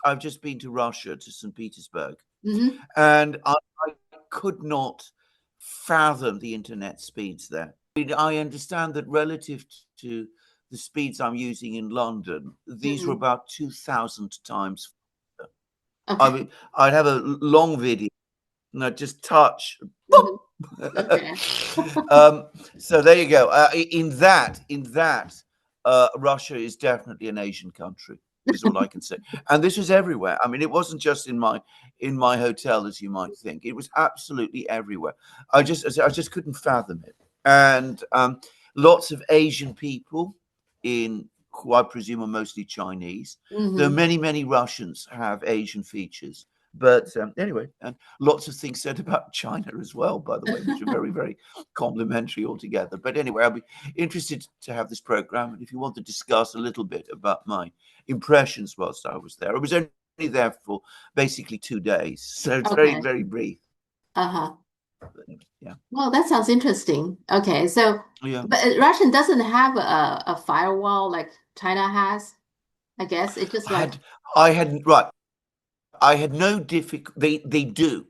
I've just been to Russia, to St Petersburg, Hmm. and I could not fathom the internet speeds there. I understand that relative to the speeds I'm using in London, these were Hmm. about 2,000 times faster. I Okay. mean, I'd have a long video and I'd just touch. Hmm. Boop! Okay. So there you go. In that, Russia is definitely an Asian country. Is all I can say. And this was everywhere. I mean, it wasn't just in my hotel, as you might think. It was absolutely everywhere. I just couldn't fathom it. And lots of Asian people in who I presume are mostly Chinese. Though Hmm. many Russians have Asian features. But anyway, and lots of things said about China as well, by the way, which are very complimentary altogether. But anyway, I'll be interested to have this program. And if you want to discuss a little bit about my impressions whilst I was there, I was only there for basically 2 days. So it's Okay. very brief. Uh-huh. Yeah. Well, that sounds interesting. Okay, so Yeah. but Russian doesn't have a firewall like China has. I guess it's just I like. had, I had, right. I had no difficulty. They do.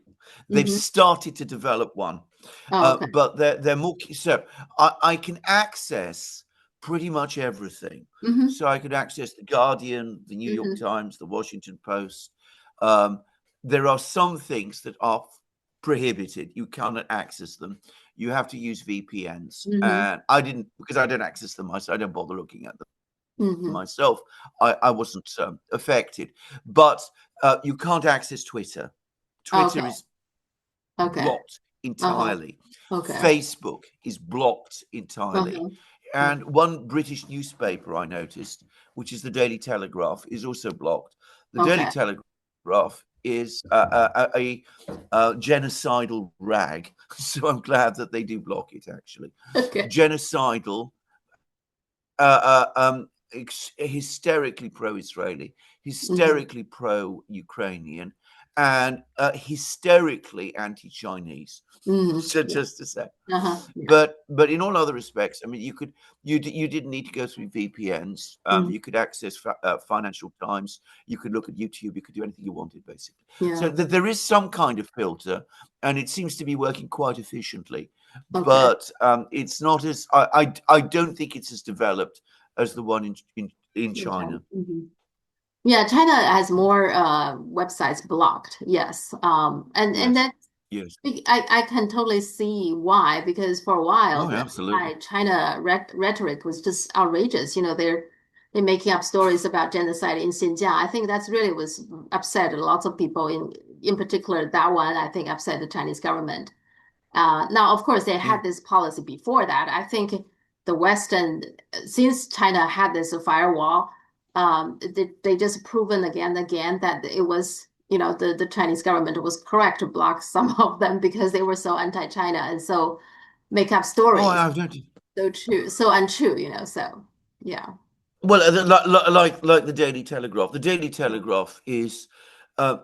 They've Hmm. started to develop one, Oh, okay. but they're more. So I can access pretty much everything. Hmm. So I could access the Guardian, the New York Hmm. Times, the Washington Post. Um, there are some things that are prohibited. You cannot access them. You have to use VPNs, Hmm. and I didn't because I don't access them. I don't bother looking at them Hmm. myself. I wasn't affected, but you can't access Twitter. Twitter Okay. is Okay. blocked Uh-huh. entirely. Okay. Facebook is blocked entirely. Uh-huh. And one British newspaper I noticed, which is the Daily Telegraph, is also blocked. The Daily Okay. Telegraph is a genocidal rag. So I'm glad that they do block it, actually. Okay. Genocidal, uh, hysterically pro-Israeli, Hmm. hysterically pro-Ukrainian, and hysterically anti-Chinese. Hmm. So Yeah. just to say, Uh-huh. Yeah. but in all other respects, I mean, you didn't need to go through VPNs. Hmm. You could access Financial Times. You could look at YouTube. You could do anything you wanted, basically. So Yeah. there is some kind of filter, and it seems to be working quite efficiently. Okay. But it's not as I don't think it's as developed as the one in In China. China. Hmm. Yeah, China has more websites blocked. Yes. And Yes, that yes. I can totally see why, because for a while Oh, the absolutely. anti-China rhetoric was just outrageous. They're making up stories about genocide in Xinjiang. I think that's really was upset lots of people in particular that one I think upset the Chinese government. Now, of course, they Yeah. had this policy before that. I think the Western, since China had this firewall, they just proven again and again that it was, the Chinese government was correct to block some of them because they were so anti-China and so make up Oh, stories. I've noticed. So true, so untrue, so yeah. Well, like the Daily Telegraph. The Daily Telegraph is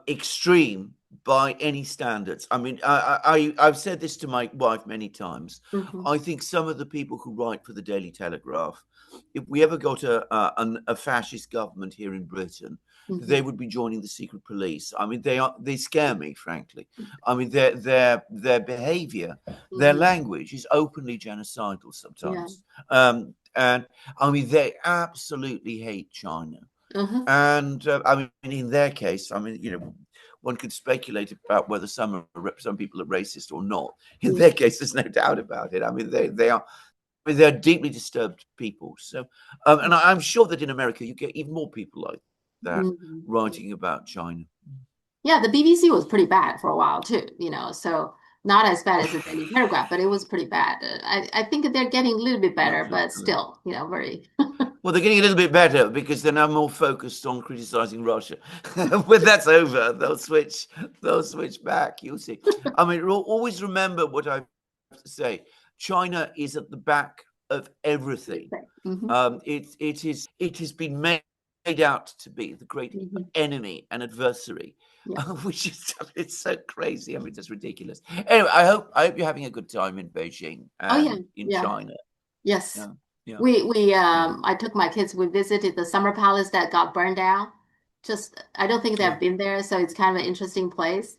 extreme by any standards. I mean, I've said this to my wife many times. Hmm. I think some of the people who write for the Daily Telegraph, if we ever got a fascist government here in Britain, they Hmm. would be joining the secret police. I mean, they scare me, frankly. I mean, their behaviour, their Hmm. language is openly genocidal Yeah. sometimes. And I mean, they absolutely hate China. Uh-huh. And I mean, in their case, I mean, one could speculate about whether some people are racist or not. In Yeah. their case, there's no doubt about it. I mean, they're deeply disturbed people. So, and I'm sure that in America you get even more people like that Hmm. writing about China. Yeah, the BBC was pretty bad for a while too, so not as bad as the Daily Telegraph, but it was pretty bad. I think they're getting a little bit better, but Absolutely. still, very. Well, they're getting a little bit better because they're now more focused on criticizing Russia. When that's over, They'll switch back. You'll see. I mean, always remember what I have to say. China is at the back of everything. Hmm. It has been made out to be the great Hmm. enemy and adversary, Yeah. which is it's so crazy. I mean, it's ridiculous. Anyway, I hope you're having a good time in Beijing Oh yeah, and in yeah, China. yes. Yeah. Yeah. Yeah. I took my kids, we visited the summer palace that got burned down. Just, I don't think Yeah. they've been there, so it's kind of an interesting place.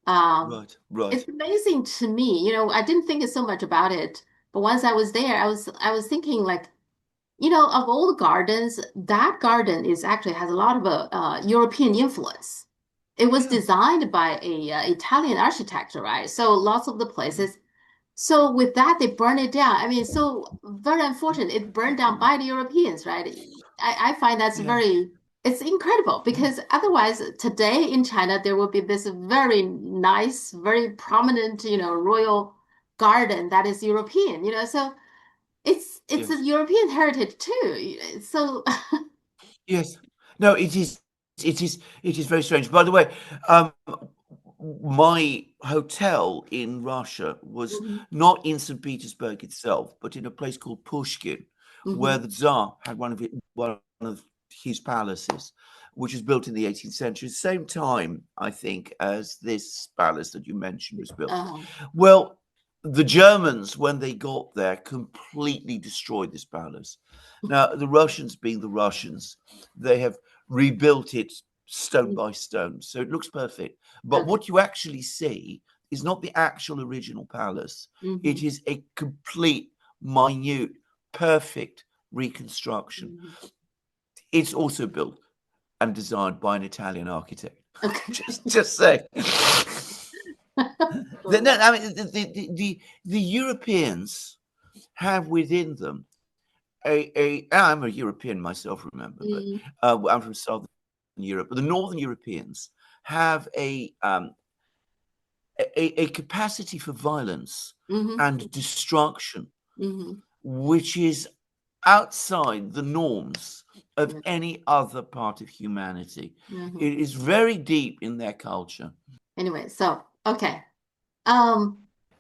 Um, Right. Right. it's amazing to me, I didn't think so much about it, but once I was there, I was thinking like, of all the gardens, that garden is actually has a lot of European influence. It was Yeah. designed by a Italian architect, right? So lots of the places. So with that, they burn it down. I mean, so very unfortunate. It burned down by the Europeans, right? I find that's Yeah. it's incredible Yeah. because otherwise today in China, there will be this very nice, very prominent, royal garden that is European, so it's a Yes. European heritage too. So Yes. No, it is. It is. It is very strange. By the way, um, my hotel in Russia was Mhm, not in St. Petersburg itself, but in a place called Pushkin, where mhm, the Tsar had one of his palaces, which was built in the 18th century, same time, I think, as this palace that you mentioned was built. uh-huh, Well, the Germans, when they got there, completely destroyed this palace. Now, the Russians, being the Russians, they have rebuilt it stone by stone, so it looks perfect. But okay. what you actually see is not the actual original palace. Hmm. It is a complete, minute, perfect reconstruction. Hmm. It's also built and designed by an Italian architect. Okay. just say. No, Cool. I mean, the Europeans have within them I'm a European myself, remember, but Mm, I'm from Southern Europe. But the Northern Europeans have a capacity for violence hmm. and destruction, Hmm. which is outside the norms of Yeah. any other part of humanity. Hmm. It is very deep in their culture. Anyway, so okay. Um,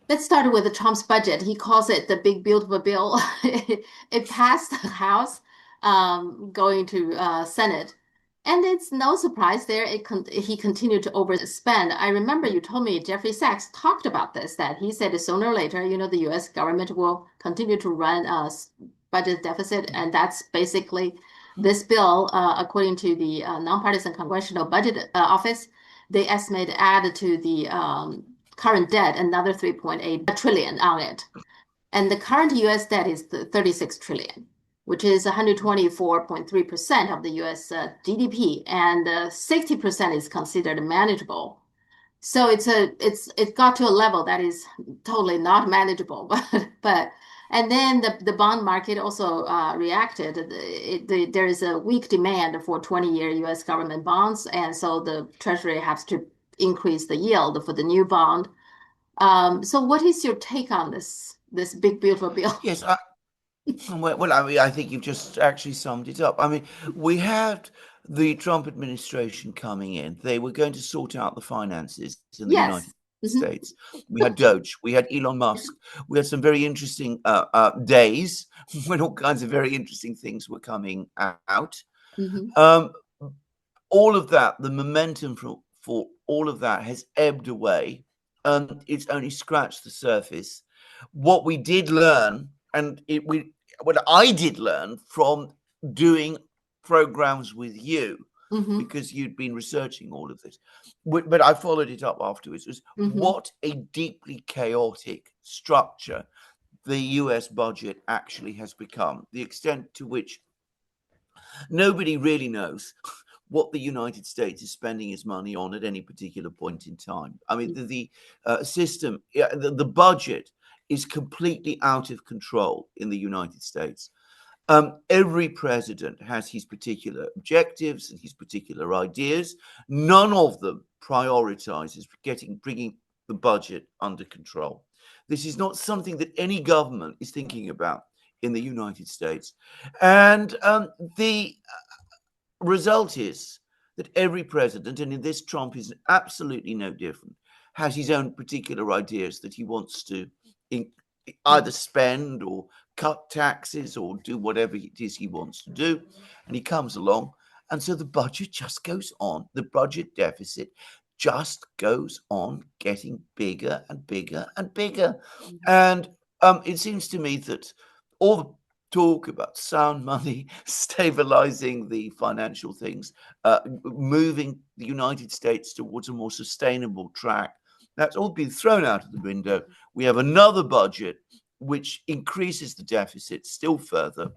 let's start with the Trump's budget. He calls it the big beautiful bill. It passed the House, going to Senate, and it's no surprise there. He continued to overspend. I remember you told me Jeffrey Sachs talked about this, that he said sooner or later, the U.S. government will continue to run a budget deficit, and that's basically this bill, according to the nonpartisan Congressional Budget Office. They estimate add to the current debt another 3.8 trillion on it. And the current US debt is 36 trillion, which is 124.3% of the US GDP, and 60% is considered manageable. So it got to a level that is totally not manageable, but and then the bond market also reacted. There is a weak demand for 20-year U.S. government bonds, and so the Treasury has to increase the yield for the new bond. So what is your take on this big beautiful bill? Yes, well, I mean, I think you've just actually summed it up. I mean, we had the Trump administration coming in. They were going to sort out the finances in the United Yes. Hmm. States. We had Doge, we had Elon Musk, we had some very interesting days when all kinds of very interesting things were coming out. Hmm. Um, all of that, the momentum for all of that has ebbed away, and it's only scratched the surface. What we did learn, and what I did learn from doing programs with you, Hmm. because you'd been researching all of this, but I followed it up afterwards, was Hmm. what a deeply chaotic structure the US budget actually has become, the extent to which nobody really knows what the United States is spending its money on at any particular point in time. I mean, the system, yeah, the budget is completely out of control in the United States. Every president has his particular objectives and his particular ideas. None of them prioritizes bringing the budget under control. This is not something that any government is thinking about in the United States. And the result is that every president, and in this Trump is absolutely no different, has his own particular ideas that he wants to in, either spend or cut taxes or do whatever it is he wants to do. And he comes along. And so the budget just goes on. The budget deficit just goes on getting bigger and bigger and bigger. Hmm. And it seems to me that all talk about sound money, stabilizing the financial things, moving the United States towards a more sustainable track. That's all been thrown out of the window. We have another budget which increases the deficit still further.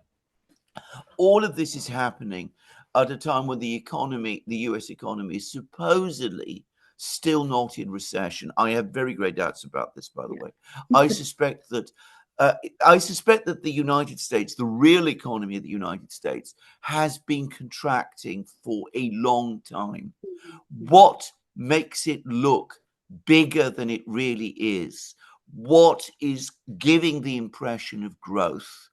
All of this is happening at a time when the economy, the US economy, is supposedly still not in recession. I have very great doubts about this, by the way. I suspect that the United States, the real economy of the United States, has been contracting for a long time. What makes it look bigger than it really is? What is giving the impression of growth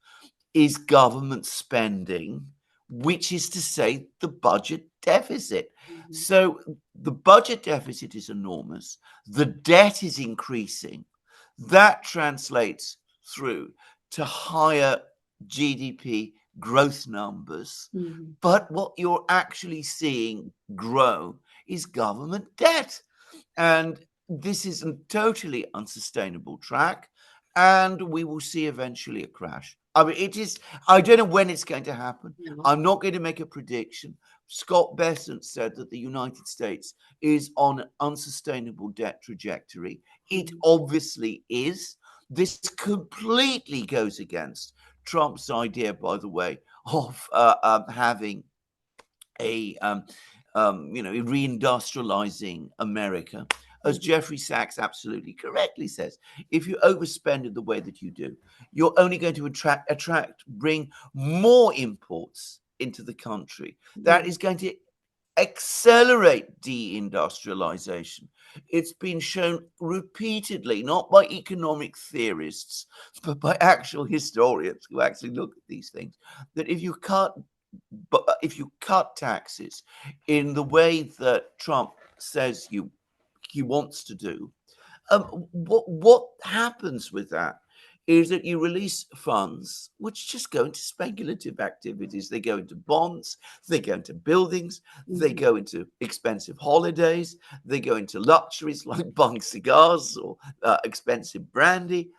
is government spending, which is to say the budget deficit. So the budget deficit is enormous. The debt is increasing. That translates through to higher GDP growth numbers. But what you're actually seeing grow is government debt. And this is a totally unsustainable track. And we will see eventually a crash. I mean, it is, I don't know when it's going to happen. I'm not going to make a prediction. Scott Bessent said that the United States is on an unsustainable debt trajectory. It obviously is. This completely goes against Trump's idea, by the way, of having a reindustrializing America. As Jeffrey Sachs absolutely correctly says, if you overspend in the way that you do, you're only going to bring more imports into the country. That is going to accelerate deindustrialization. It's been shown repeatedly, not by economic theorists, but by actual historians who actually look at these things, that if you cut taxes in the way that Trump says he wants to do, what happens with that is that you release funds which just go into speculative activities. They go into bonds, they go into buildings, they go into expensive holidays, they go into luxuries like buying cigars or expensive brandy.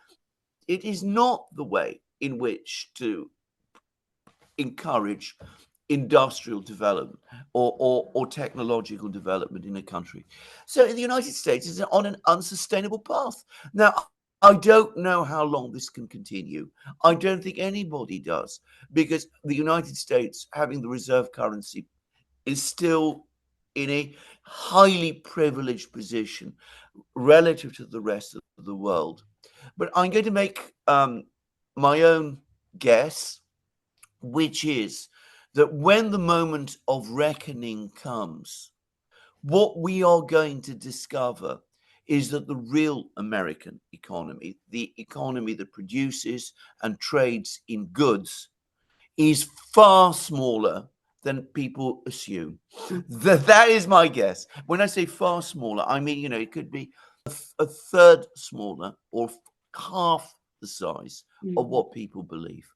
It is not the way in which to encourage industrial development or technological development in a country. So the United States is on an unsustainable path. Now, I don't know how long this can continue. I don't think anybody does, because the United States, having the reserve currency, is still in a highly privileged position relative to the rest of the world. But I'm going to make my own guess, which is that when the moment of reckoning comes, what we are going to discover is that the real American economy, the economy that produces and trades in goods, is far smaller than people assume. That is my guess. When I say far smaller, I mean, it could be a third smaller or half the size of what people believe.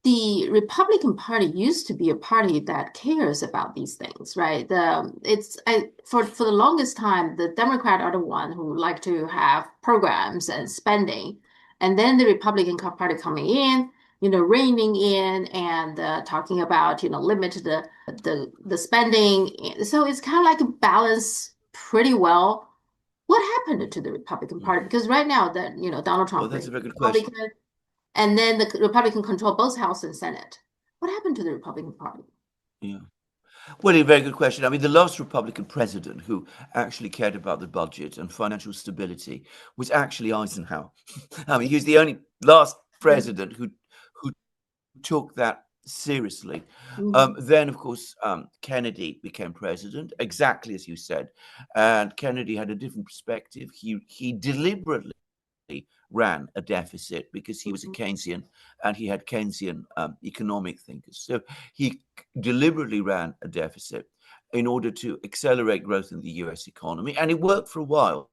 The Republican Party used to be a party that cares about these things, right? For the longest time, the Democrats are the one who like to have programs and spending, and then the Republican Party coming in, reining in and talking about limit the spending. So it's kind of like a balance pretty well. What happened to the Republican Party? Because right now that Donald Trump, that's a very good question. And then the Republican control both House and Senate. What happened to the Republican Party? Yeah. Well, a very good question. I mean, the last Republican president who actually cared about the budget and financial stability was actually Eisenhower. I mean, he was the only last president who took that seriously. Then, of course, Kennedy became president, exactly as you said. And Kennedy had a different perspective. He deliberately ran a deficit because he was a Keynesian and he had Keynesian economic thinkers. So he deliberately ran a deficit in order to accelerate growth in the US economy. And it worked for a while.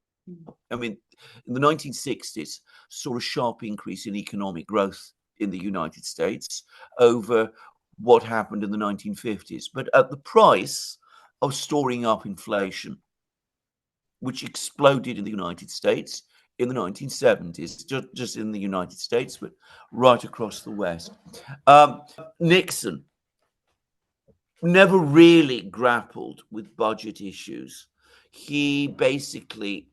I mean, in the 1960s, saw a sharp increase in economic growth in the United States over what happened in the 1950s, but at the price of storing up inflation, which exploded in the United States in the 1970s, just in the United States, but right across the West. Nixon never really grappled with budget issues. He basically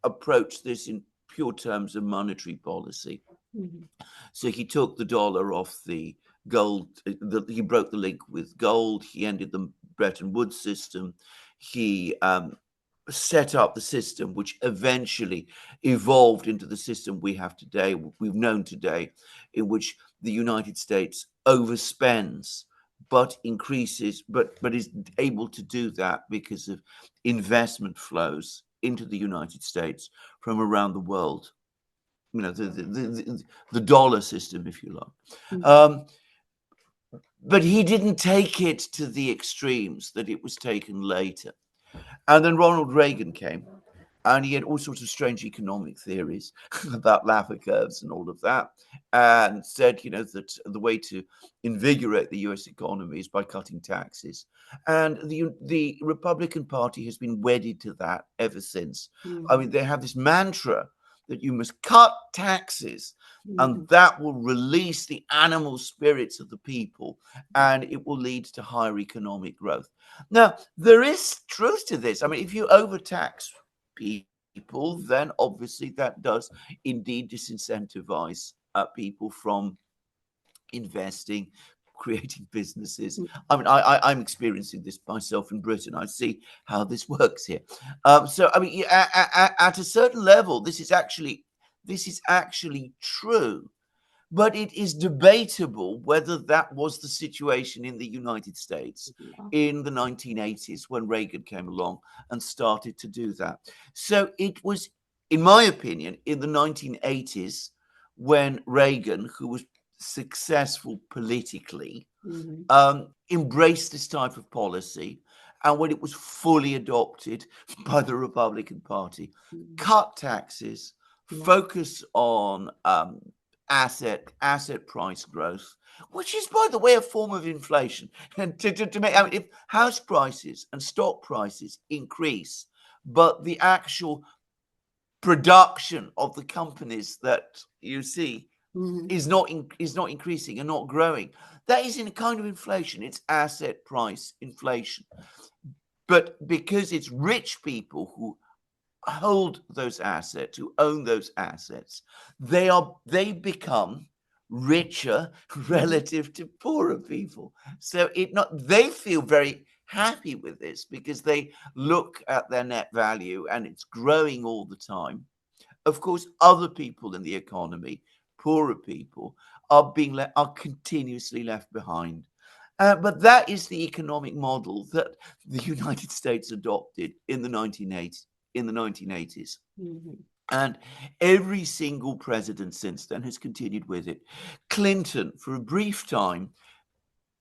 approached this in pure terms of monetary policy. Mhm. So he took the dollar off the gold. He broke the link with gold. He ended the Bretton Woods system. He set up the system which eventually evolved into the system we have today, we've known today, in which the United States overspends but increases, but is able to do that because of investment flows into the United States from around the world. You know, the dollar system, if you like. Mhm. But he didn't take it to the extremes that it was taken later. And then Ronald Reagan came, and he had all sorts of strange economic theories about Laffer curves and all of that, and said, you know, that the way to invigorate the U.S. economy is by cutting taxes. And the Republican Party has been wedded to that ever since. I mean, Mhm. they have this mantra that you must cut taxes, and Mhm. that will release the animal spirits of the people, and it will lead to higher economic growth. Now, there is truth to this. I mean, if you overtax people, then obviously that does indeed disincentivize people from investing, creating businesses. I mean, I'm experiencing this myself in Britain. I see how this works here. So, I mean, at a certain level, this is actually true. But it is debatable whether that was the situation in the United States Yeah. in the 1980s when Reagan came along and started to do that. So it was, in my opinion, in the 1980s when Reagan, who was successful politically, Mhm. embraced this type of policy, and when it was fully adopted by the Republican Party, Mhm. cut taxes, Yeah. focus on asset price growth, which is, by the way, a form of inflation. And to make, I mean, if house prices and stock prices increase, but the actual production of the companies that you see Mhm. is not increasing and not growing, that is in a kind of inflation. It's asset price inflation. But because it's rich people who hold those assets, who own those assets, they become richer Mhm. relative to poorer people. So they feel very happy with this because they look at their net value and it's growing all the time. Of course, other people in the economy, poorer people, are continuously left behind. But that is the economic model that the United States adopted in the 1980s. In the 1980s. Mhm. And every single president since then has continued with it. Clinton, for a brief time,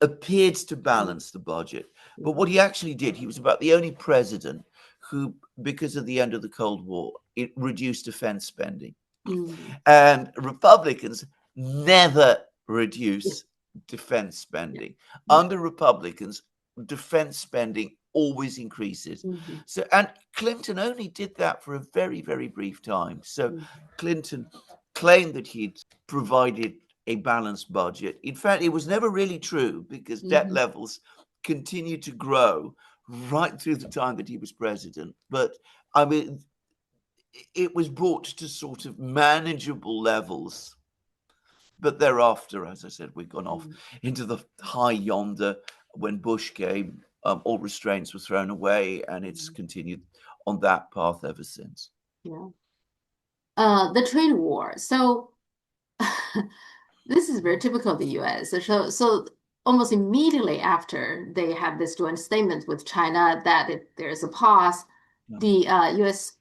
appeared to balance the budget. But what Mhm. he actually did, he was about the only president who, because of the end of the Cold War, it reduced defense spending. Mhm. And Republicans never reduce defense Yeah. spending. Yeah. Under Republicans, defense spending always increases. Mhm. So, and Clinton only did that for a very, very brief time. So, Mhm. Clinton claimed that he'd provided a balanced budget. In fact, it was never really true because debt Mhm. levels continued to grow right through the time that he was president. But I mean, it was brought to sort of manageable levels. But thereafter, as I said, we've gone off Mhm. into the high yonder. When Bush came, all restraints were thrown away, and it's Mhm. continued on that path ever since. Yeah. The trade war. So this is very typical of the US. So almost immediately after they had this joint statement with China that if there's a pause, Yeah. the US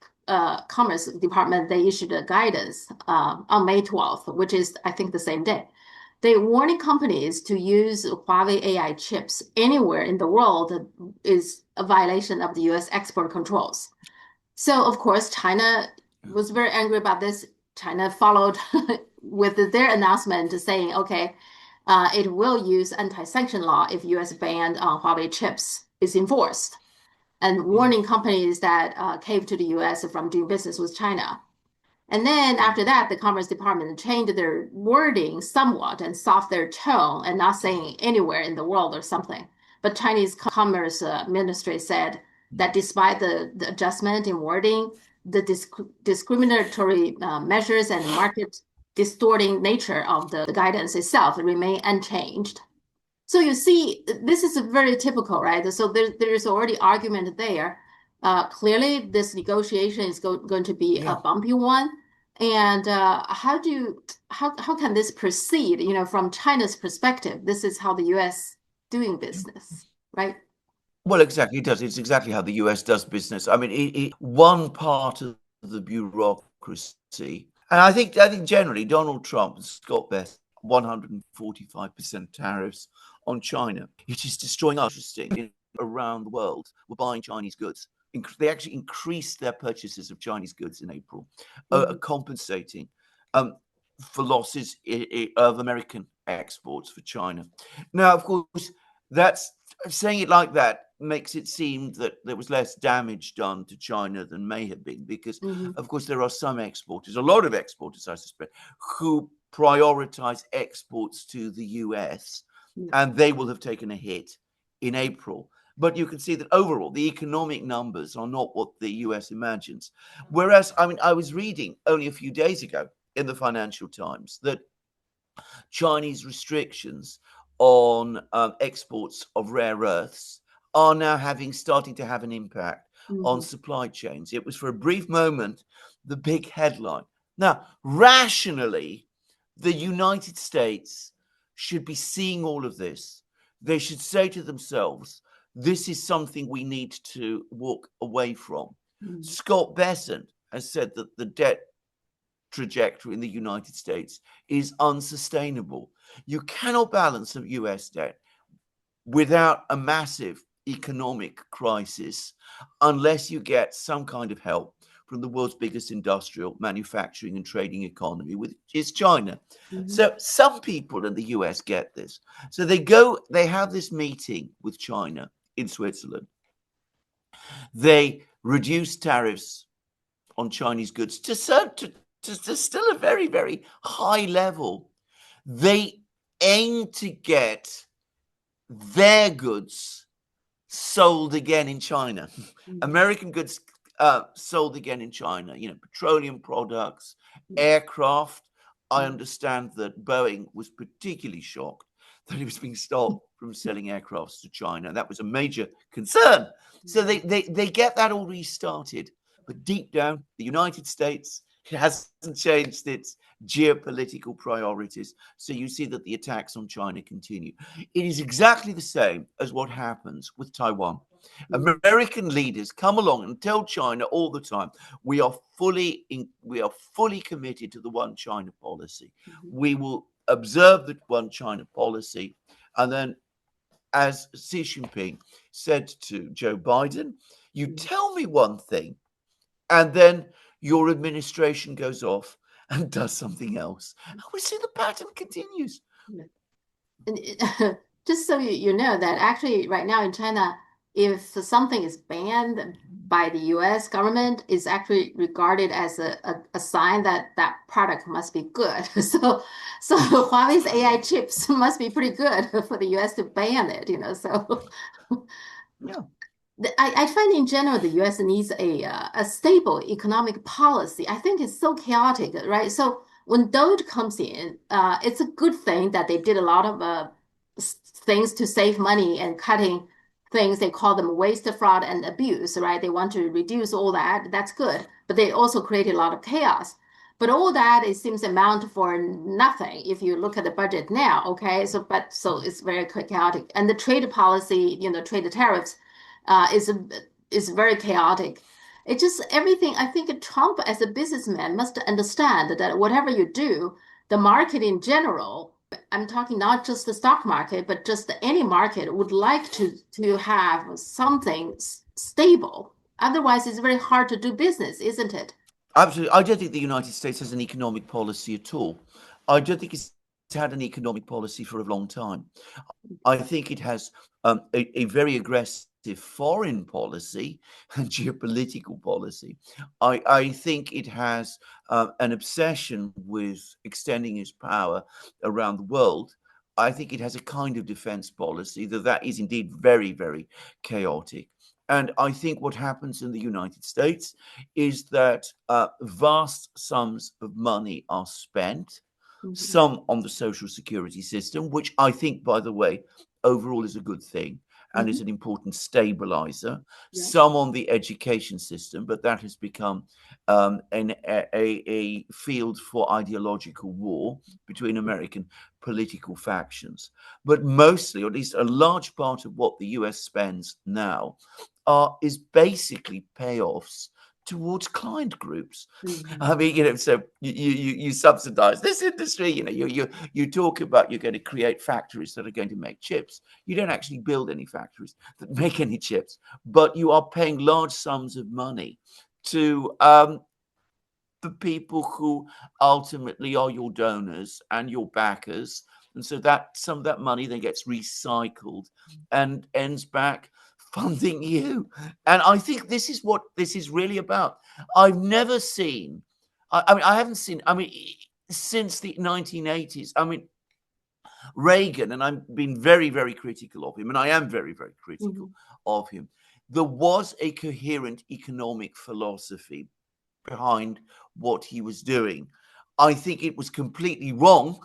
Commerce Department, they issued a guidance on May 12th, which is, I think, the same day. They warning companies to use Huawei AI chips anywhere in the world is a violation of the US export controls. So, of course, China Yeah. was very angry about this. China followed with their announcement saying, okay, it will use anti-sanction law if U.S. ban on Huawei chips is enforced, and Yeah. warning companies that cave to the U.S. from doing business with China. And then after that, the Commerce Department changed their wording somewhat and softened their tone and not saying anywhere in the world or something. But Chinese Commerce Ministry said that despite the adjustment in wording, the discriminatory measures and market distorting nature of the guidance itself remain unchanged. So you see, this is very typical, right? So there's already argument there. Clearly, this negotiation is going to be a bumpy one. And how can this proceed? From China's perspective, this is how the U.S. doing business, right? Well, exactly, it does. It's exactly how the US does business. I mean, one part of the bureaucracy, and I think generally Donald Trump and Scott Bess 145% tariffs on China. It is destroying us. Interesting. Around the world, we're buying Chinese goods. They actually increased their purchases of Chinese goods in April, compensating for losses of American exports for China. Now, of course, that's saying it like that makes it seem that there was less damage done to China than may have been, because, of course, there are some exporters, a lot of exporters, I suspect, who prioritize exports to the US, and they will have taken a hit in April. But you can see that overall, the economic numbers are not what the US imagines. Whereas, I mean, I was reading only a few days ago in the Financial Times that Chinese restrictions on exports of rare earths are now starting to have an impact on supply chains. It was for a brief moment the big headline. Now, rationally, the United States should be seeing all of this. They should say to themselves, this is something we need to walk away from. Scott Bessent has said that the debt trajectory in the United States is unsustainable. You cannot balance a US debt without a massive economic crisis unless you get some kind of help from the world's biggest industrial, manufacturing and trading economy, which is China. So some people in the US get this. So they have this meeting with China in Switzerland. They reduce tariffs on Chinese goods to still a very, very high level. They aim to get their goods sold again in China. American goods sold again in China, petroleum products, aircraft. I understand that Boeing was particularly shocked that it was being stopped from selling aircrafts to China. That was a major concern. So they get that all restarted. But deep down, the United States, it hasn't changed its geopolitical priorities. So you see that the attacks on China continue. It is exactly the same as what happens with Taiwan. American leaders come along and tell China all the time, we are fully committed to the one China policy. We will observe the one China policy. And then, as Xi Jinping said to Joe Biden, you tell me one thing, and then your administration goes off and does something else. And we see the pattern continues. Just so you know that actually right now in China, if something is banned by the US government, it's actually regarded as a sign that that product must be good. So Huawei's AI chips must be pretty good for the US to ban it, so Yeah. I find in general the U.S. needs a stable economic policy. I think it's so chaotic, right? So when DOGE comes in, it's a good thing that they did a lot of things to save money and cutting things. They call them waste, fraud, and abuse, right? They want to reduce all that. That's good, but they also created a lot of chaos. But all that it seems amount for nothing if you look at the budget now. Okay, so it's very chaotic, and the trade policy, trade tariffs is very chaotic. It just everything. I think Trump, as a businessman, must understand that whatever you do, the market in general, I'm talking not just the stock market, but just any market would like to have something stable. Otherwise, it's very hard to do business, isn't it? Absolutely. I don't think the United States has an economic policy at all. I don't think it's had an economic policy for a long time. I think it has a very aggressive foreign policy and geopolitical policy. I think it has an obsession with extending its power around the world. I think it has a kind of defense policy that is indeed very, very chaotic. And I think what happens in the United States is that vast sums of money are spent, some on the social security system, which I think, by the way, overall is a good thing and is an important stabilizer, some on the education system, but that has become a field for ideological war between American political factions. But mostly, or at least a large part of what the US spends now is basically payoffs towards client groups. I mean, so you subsidize this industry. You talk about you're going to create factories that are going to make chips. You don't actually build any factories that make any chips, but you are paying large sums of money to the people who ultimately are your donors and your backers. And so that some of that money then gets recycled and ends back funding you. And I think this is what this is really about. I've never seen, I mean, I haven't seen, I mean, since the 1980s, I mean, Reagan, and I've been very, very critical of him, and I am very, very critical of him. There was a coherent economic philosophy behind what he was doing. I think it was completely wrong,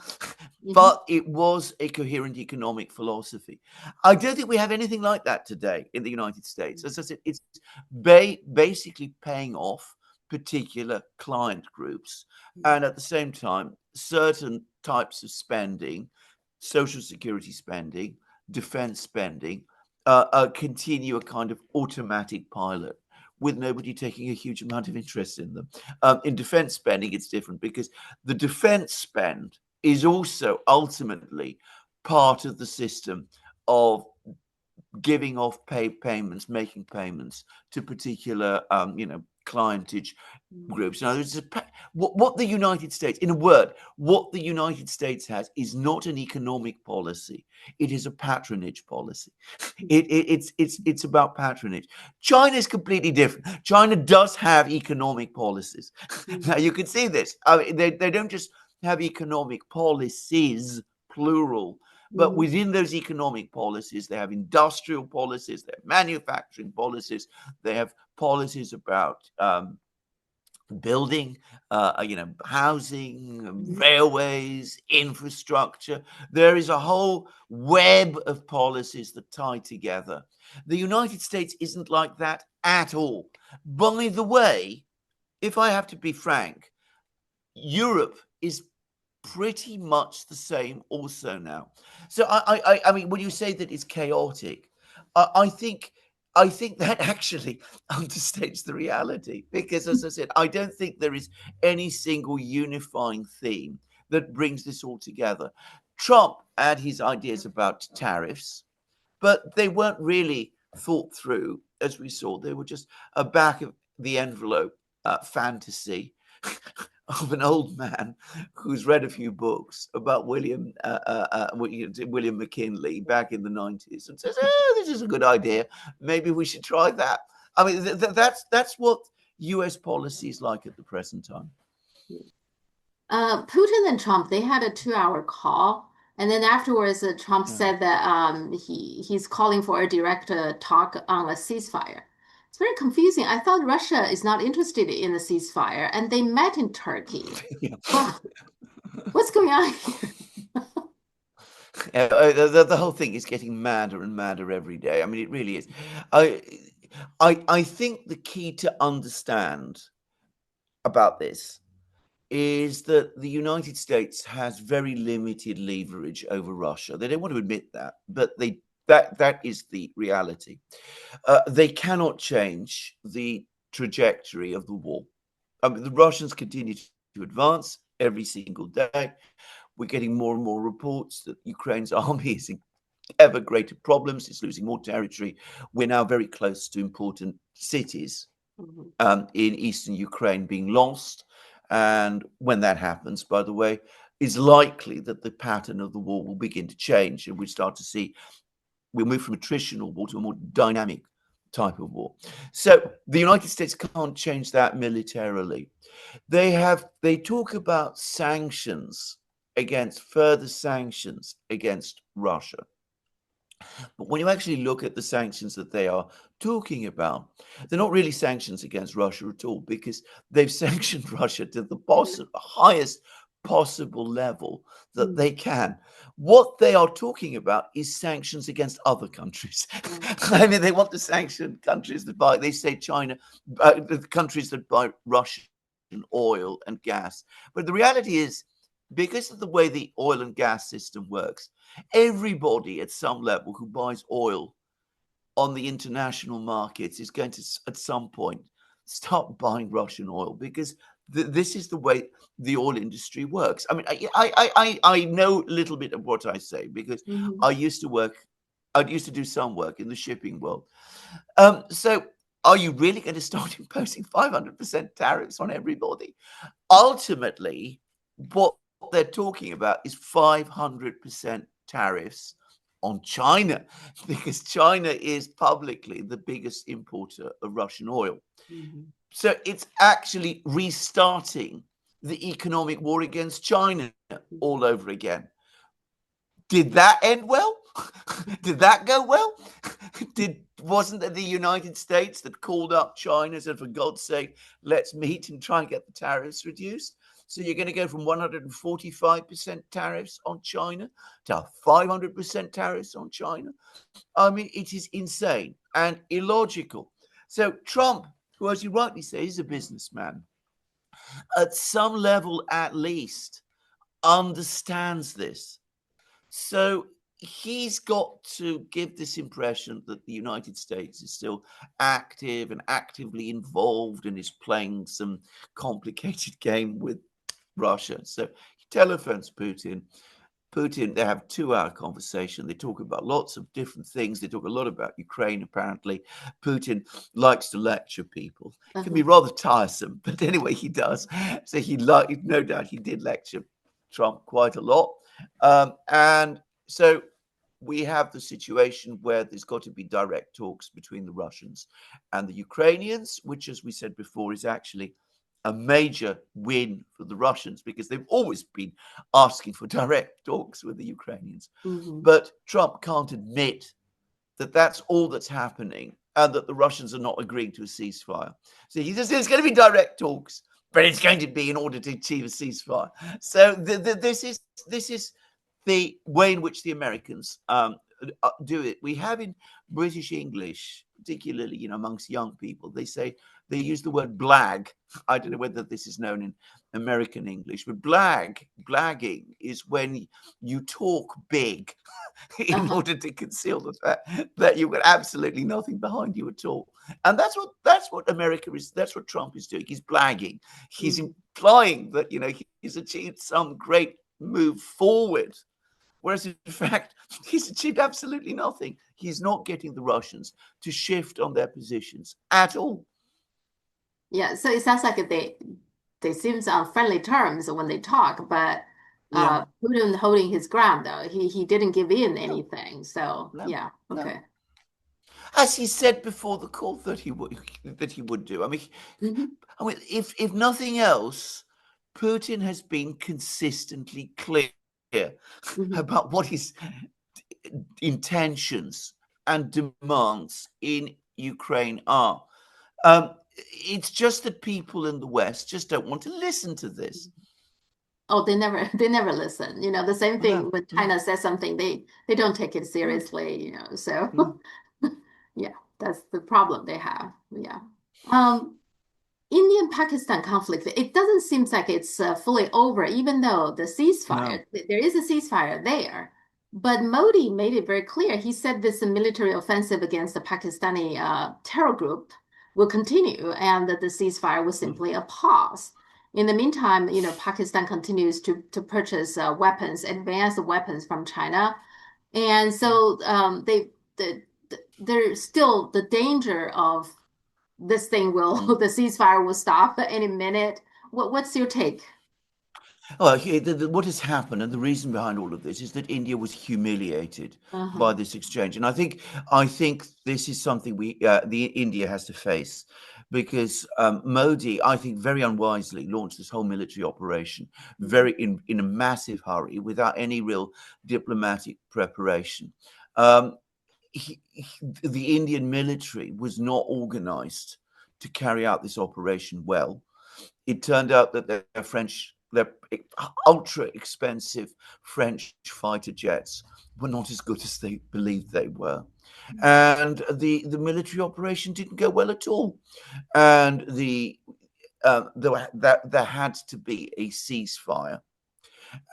but it was a coherent economic philosophy. I don't think we have anything like that today in the United States. As I said, it's basically paying off particular client groups. And at the same time, certain types of spending, social security spending, defense spending, continue a kind of automatic pilot, with nobody taking a huge amount of interest in them. In defense spending, it's different because the defense spend is also ultimately part of the system of giving off payments, making payments to particular, clientage groups. Now, what the United States, in a word, what the United States has is not an economic policy. It is a patronage policy. It's about patronage. China is completely different. China does have economic policies. Now, you can see this. I mean, they don't just have economic policies, plural. But within those economic policies, they have industrial policies, they have manufacturing policies, they have policies about building, housing, railways, infrastructure. There is a whole web of policies that tie together. The United States isn't like that at all. By the way, if I have to be frank, Europe is pretty much the same also now. So I mean, when you say that it's chaotic, I think that actually understates the reality, because, as I said, I don't think there is any single unifying theme that brings this all together. Trump had his ideas about tariffs, but they weren't really thought through, as we saw. They were just a back of the envelope fantasy of an old man who's read a few books about William McKinley back in the 90s and says, this is a good idea. Maybe we should try that. I mean, that's what US policy is like at the present time. Putin and Trump, they had a 2-hour call. And then afterwards, Trump said that he's calling for a direct talk on a ceasefire. It's very confusing. I thought Russia is not interested in the ceasefire, and they met in Turkey. Well, what's going on here? The whole thing is getting madder and madder every day. I mean, it really is. I think the key to understand about this is that the United States has very limited leverage over Russia. They don't want to admit that, but that is the reality. They cannot change the trajectory of the war. I mean, the Russians continue to advance every single day. We're getting more and more reports that Ukraine's army is in ever greater problems. It's losing more territory. We're now very close to important cities in eastern Ukraine being lost. And when that happens, by the way, it's likely that the pattern of the war will begin to change, and we start to see we'll move from attritional war to a more dynamic type of war. So the United States can't change that militarily. They talk about further sanctions against Russia. But when you actually look at the sanctions that they are talking about, they're not really sanctions against Russia at all, because they've sanctioned Russia to the highest possible level that they can. What they are talking about is sanctions against other countries. I mean, they want to sanction countries that buy, they say China, the countries that buy Russian oil and gas. But the reality is, because of the way the oil and gas system works, everybody at some level who buys oil on the international markets is going to, at some point, start buying Russian oil, because this is the way the oil industry works. I mean, I know a little bit of what I say, because I used to do some work in the shipping world. So are you really going to start imposing 500% tariffs on everybody? Ultimately, what they're talking about is 500% tariffs on China, because China is publicly the biggest importer of Russian oil. So it's actually restarting the economic war against China all over again. Did that end well? Did that go well? Wasn't it the United States that called up China and said, for God's sake, let's meet and try and get the tariffs reduced? So you're going to go from 145% tariffs on China to 500% tariffs on China? I mean, it is insane and illogical. So Trump, who, as you rightly say, is a businessman, at some level at least understands this. So he's got to give this impression that the United States is still active and actively involved and is playing some complicated game with Russia. So he telephones Putin. They have a 2-hour conversation. They talk about lots of different things. They talk a lot about Ukraine, apparently. Putin likes to lecture people. It can be rather tiresome, but anyway, he does. So no doubt he did lecture Trump quite a lot. And so we have the situation where there's got to be direct talks between the Russians and the Ukrainians, which, as we said before, is actually a major win for the Russians, because they've always been asking for direct talks with the Ukrainians. But Trump can't admit that that's all that's happening and that the Russians are not agreeing to a ceasefire. So he says there's going to be direct talks, but it's going to be in order to achieve a ceasefire. So this is the way in which the Americans do it. We have in British English, particularly amongst young people, they use the word blag. I don't know whether this is known in American English, but blagging is when you talk big in order to conceal the fact that you've got absolutely nothing behind you at all. And that's what America is. That's what Trump is doing. He's blagging. He's implying that he's achieved some great move forward, whereas in fact he's achieved absolutely nothing. He's not getting the Russians to shift on their positions at all. Yeah, so it sounds like they seem on friendly terms when they talk, but Putin holding his ground though. He didn't give in anything. So yeah, okay. As he said before the call that he would do. I mean, if nothing else, Putin has been consistently clear about what his intentions and demands in Ukraine are. It's just that people in the West just don't want to listen to this. Oh, they never listen. The same thing when China says something, they don't take it seriously, So yeah, that's the problem they have. Yeah. Indian-Pakistan conflict, it doesn't seem like it's fully over, even though the ceasefire, there is a ceasefire there. But Modi made it very clear. He said this military offensive against the Pakistani terror group will continue, and that the ceasefire was simply a pause. In the meantime, Pakistan continues to purchase weapons, advanced weapons from China, and so there's still the danger of this thing the ceasefire will stop at any minute. What's your take? Well, what has happened, and the reason behind all of this is that India was humiliated by Uh-huh. this exchange, and I think this is something the India has to face, because Modi, I think, very unwisely launched this whole military operation Mhm. very in a massive hurry without any real diplomatic preparation. Um, the Indian military was not organized to carry out this operation well. It turned out that their ultra expensive French fighter jets were not as good as they believed they were. And the military operation didn't go well at all. And there had to be a ceasefire.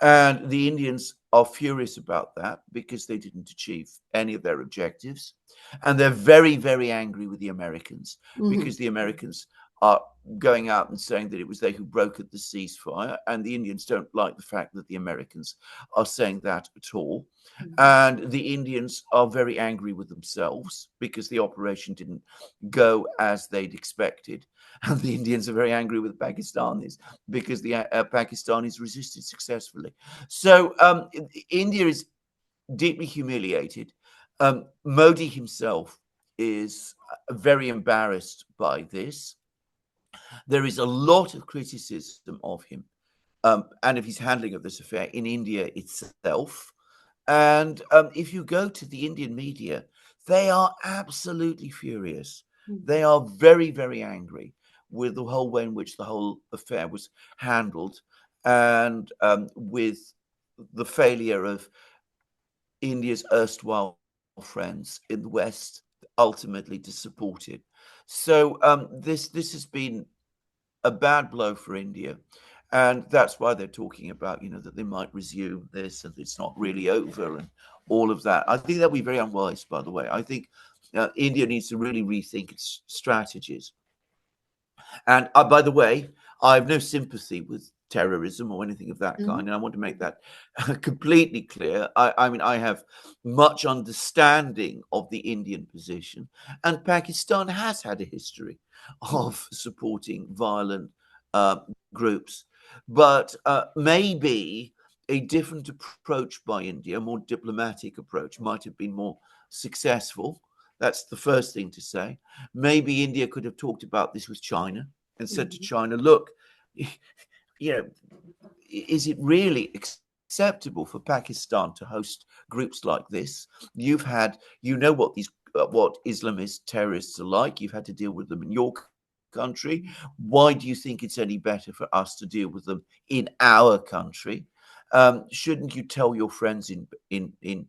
And the Indians are furious about that because they didn't achieve any of their objectives. And they're very, very angry with the Americans Mhm. because the Americans are going out and saying that it was they who brokered the ceasefire. And the Indians don't like the fact that the Americans are saying that at all. Mhm. And the Indians are very angry with themselves because the operation didn't go as they'd expected. And the Indians are very angry with the Pakistanis because the Pakistanis resisted successfully. So India is deeply humiliated. Modi himself is very embarrassed by this. There is a lot of criticism of him and of his handling of this affair in India itself. And if you go to the Indian media, they are absolutely furious. They Mhm. are very, very angry with the whole way in which the whole affair was handled and with the failure of India's erstwhile friends in the West ultimately to support it. So this has been a bad blow for India. And that's why they're talking about, that they might resume this and it's not really over and all of that. I think that would be very unwise, by the way. I think India needs to really rethink its strategies. And by the way, I have no sympathy with terrorism or anything of that kind. Mhm. And I want to make that completely clear. I mean, I have much understanding of the Indian position, and Pakistan has had a history of supporting violent uh, groups. But maybe a different approach by India, a more diplomatic approach, might have been more successful. That's the first thing to say. Maybe India could have talked about this with China and said to Mhm. China, look, you know, is it really acceptable for Pakistan to host groups like this? You know what Islamist terrorists are like. You've had to deal with them in your country. Why do you think it's any better for us to deal with them in our country? Shouldn't you tell your friends in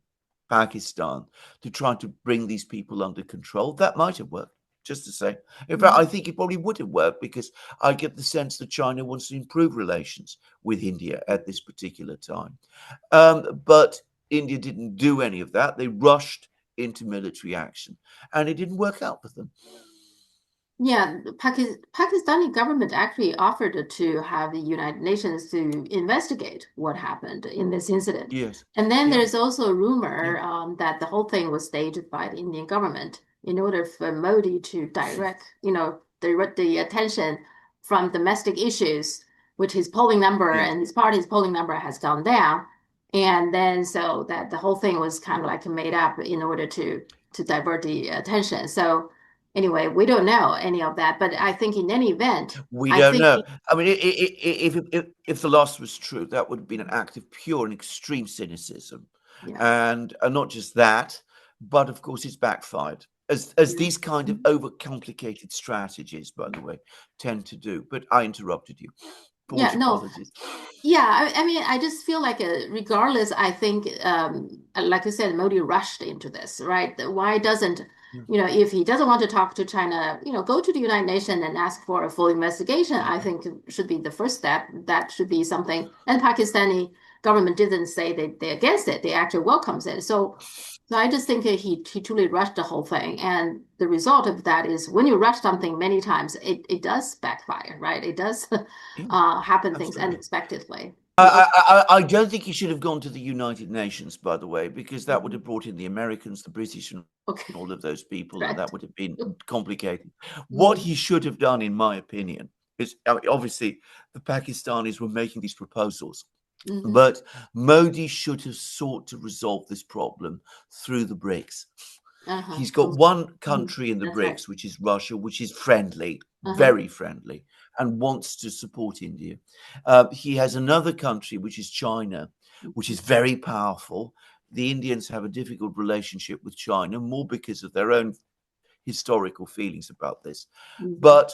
Pakistan to try to bring these people under control? That might have worked. Just to say, in fact, I Mhm. think it probably would have worked because I get the sense that China wants to improve relations with India at this particular time. But India didn't do any of that. They rushed into military action, and it didn't work out for them. Yeah, the Pakistani government actually offered to have the United Nations to investigate what happened in this incident. Yes. And then Yeah. there's also a Yeah. rumor that the whole thing was staged by the Indian government in order for Modi to direct the attention from domestic issues, which his polling number Yes. and his party's polling number has gone down. And then so that the whole thing was kind of like made up in order to divert the attention. So anyway, we don't know any of that, but I think in any event, We I don't think know. I mean, if the last was true, that would have been an act of pure and extreme cynicism, yeah, and not just that, but of course it's backfired, as yeah. these kind of Mhm. overcomplicated strategies, by the way, tend to do. But I interrupted you. Yeah, Huge no, apologies. yeah. I mean, I just feel like, regardless, I think, like I said, Modi rushed into this, right? Why doesn't, Yeah. if he doesn't want to talk to China, go to the United Nations and ask for a full investigation, I Yeah. think should be the first step. That should be something. And Pakistani government didn't say they're against it. They actually welcomes it. So I just think he truly rushed the whole thing. And the result of that is when you rush something many times, it does backfire, right? It does Yeah. happen things Absolutely. unexpectedly. We all, I don't think he should have gone to the United Nations, by the way, because that would Mhm. have brought in the Americans, the British, and Okay, all of those people, and right. that would have been complicated. What Mhm. he should have done, in my opinion, I mean, obviously the Pakistanis were making these proposals, Hmm. but Modi should have sought to resolve this problem through the BRICS. Uh-huh. He's got one Hmm. country in the That's right. BRICS, which is Russia, which is friendly, Uh-huh. very friendly, and wants to support India. He has another country, which is China, which is very powerful. The Indians have a difficult relationship with China, more because of their own historical feelings about this, Hmm. but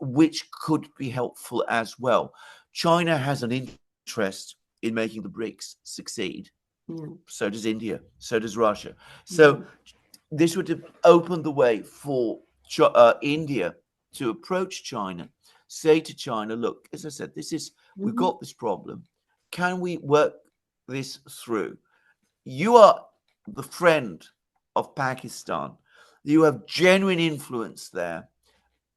which could be helpful as well. China has an interest in making the BRICS succeed. Yeah. So does India. So does Russia. So Hmm. this would have opened the way for India to approach China, say to China, look, as I said, we've Hmm. got this problem. Can we work this through? You are the friend of Pakistan. You have genuine influence there.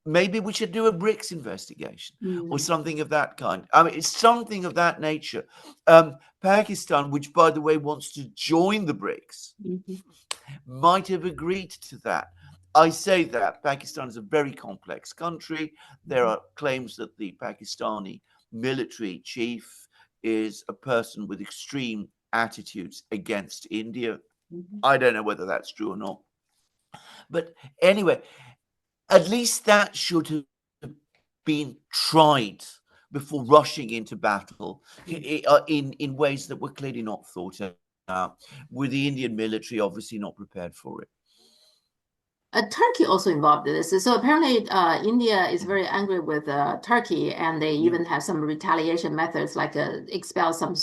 Maybe we should do a BRICS investigation or Hmm. something of that kind. I mean, it's something of that nature. Pakistan, which, by the way, wants to join the BRICS, Hmm. might have agreed to that. I say that Pakistan is a very complex country. There are claims that the Pakistani military chief is a person with extreme attitudes against India. Hmm. I don't know whether that's true or not. But anyway, at least that should have been tried before rushing into battle in ways that were clearly not thought out, with the Indian military obviously not prepared for it. Turkey also involved in this. So apparently, India is very angry with Turkey, and they Yeah, even have some retaliation methods, like expel some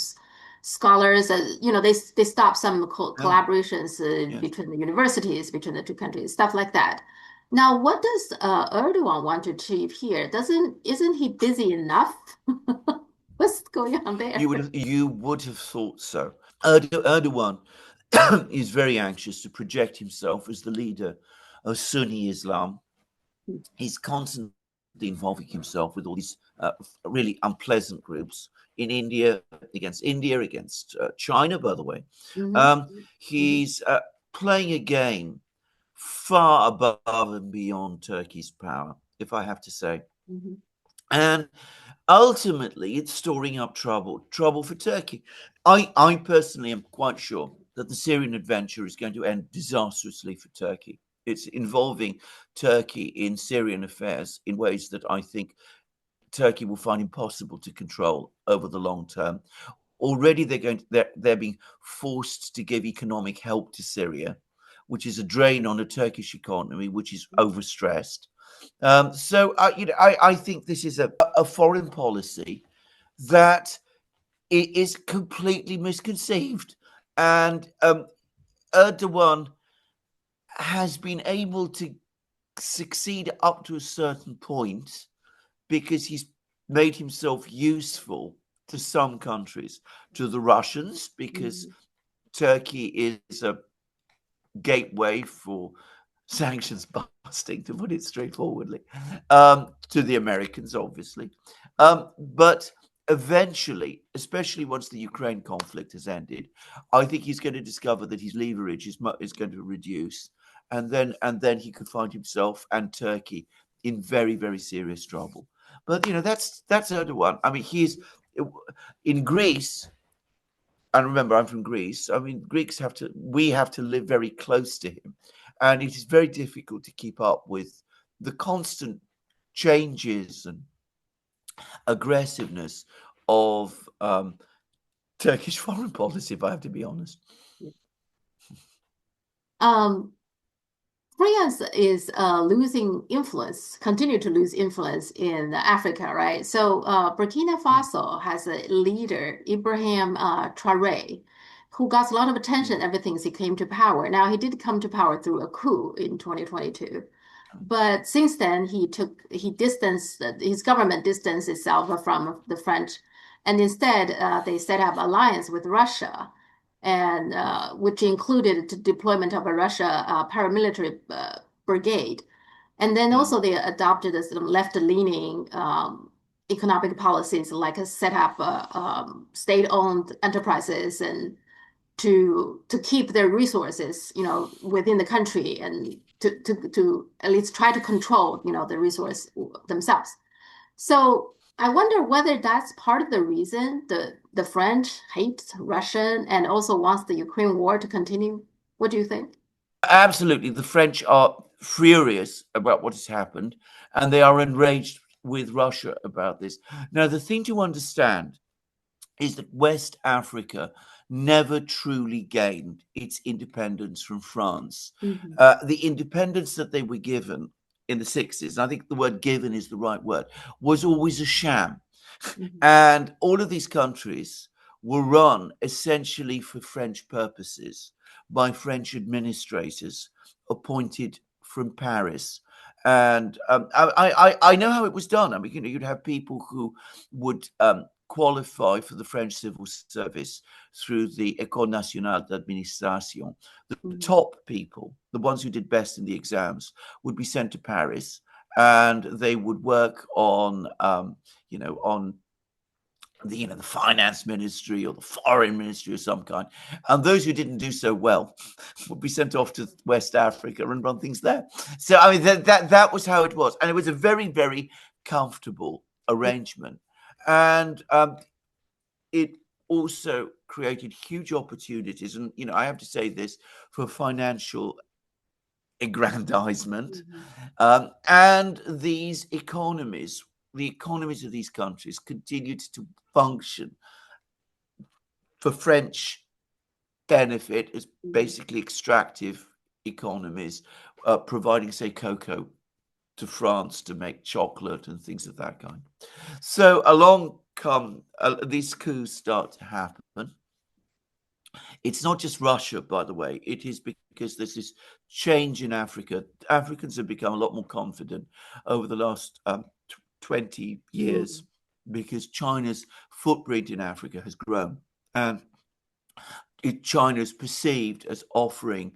scholars. They stop some yeah, collaborations yes. between the universities between the two countries, stuff like that. Now, what does Erdogan want to achieve here? Doesn't isn't he busy enough? What's going on there? You would have thought so. Erdogan is very anxious to project himself as the leader of Sunni Islam. He's constantly involving himself with all these really unpleasant groups in India, against China, by the way. Hmm. Um, Hmm. he's playing a game far above and beyond Turkey's power, if I have to say. Hmm. And ultimately, it's storing up trouble for Turkey. I personally am quite sure that the Syrian adventure is going to end disastrously for Turkey. It's involving Turkey in Syrian affairs in ways that I think Turkey will find impossible to control over the long term. Already, they're being forced to give economic help to Syria, which is a drain on a Turkish economy, which is overstressed. I think this is a foreign policy that is completely misconceived, and Erdogan has been able to succeed up to a certain point because he's made himself useful to some countries, to the Russians, because Hmm. Turkey is a gateway for sanctions busting, to put it straightforwardly, to the Americans, obviously. But eventually, especially once the Ukraine conflict has ended, I think he's going to discover that his leverage is going to reduce, and then he could find himself and Turkey in very, very serious trouble. But that's Erdogan. I mean, he's in Greece. And remember, I'm from Greece. I mean, we have to live very close to him. And it is very difficult to keep up with the constant changes and aggressiveness of Turkish foreign policy, if I have to be honest. Um, France is losing influence, continue to lose influence in Africa, right? So Burkina Mm, Faso has a leader, Ibrahim Traoré, who got a lot of mm, attention ever since he came to power. Now, he did come to power through a coup in 2022. But since then, he distanced his government distanced itself from the French, and instead they set up alliance with Russia, and which included the deployment of a Russia paramilitary brigade, and then yeah, also they adopted a sort of left-leaning economic policies, like set up state-owned enterprises and to keep their resources, within the country and to at least try to control, the resource themselves. So I wonder whether that's part of the reason the French hate Russian and also wants the Ukraine war to continue. What do you think? Absolutely. The French are furious about what has happened, and they are enraged with Russia about this. Now, the thing to understand is that West Africa never truly gained its independence from France. Hmm. The independence that they were given in the 60s, and I think the word given is the right word, was always a sham. Hmm. And all of these countries were run essentially for French purposes by French administrators appointed from Paris. And I know how it was done. I mean, you'd have people who would qualify for the French civil service through the École nationale d'administration. The Hmm. top people, the ones who did best in the exams, would be sent to Paris, and they would work on, on the finance ministry or the foreign ministry of some kind, and those who didn't do so well would be sent off to West Africa and run things there. So I mean that was how it was, and it was a very, very comfortable arrangement, and it also created huge opportunities, and I have to say this, for financial aggrandizement, Hmm. and the economies of these countries continued to function for French benefit as Hmm. basically extractive economies, providing, say, cocoa to France to make chocolate and things of that kind. So along come these coups start to happen. It's not just Russia, by the way. It is because there's this change in Africa. Africans have become a lot more confident over the last 20 years Hmm. because China's footprint in Africa has grown. And China is perceived as offering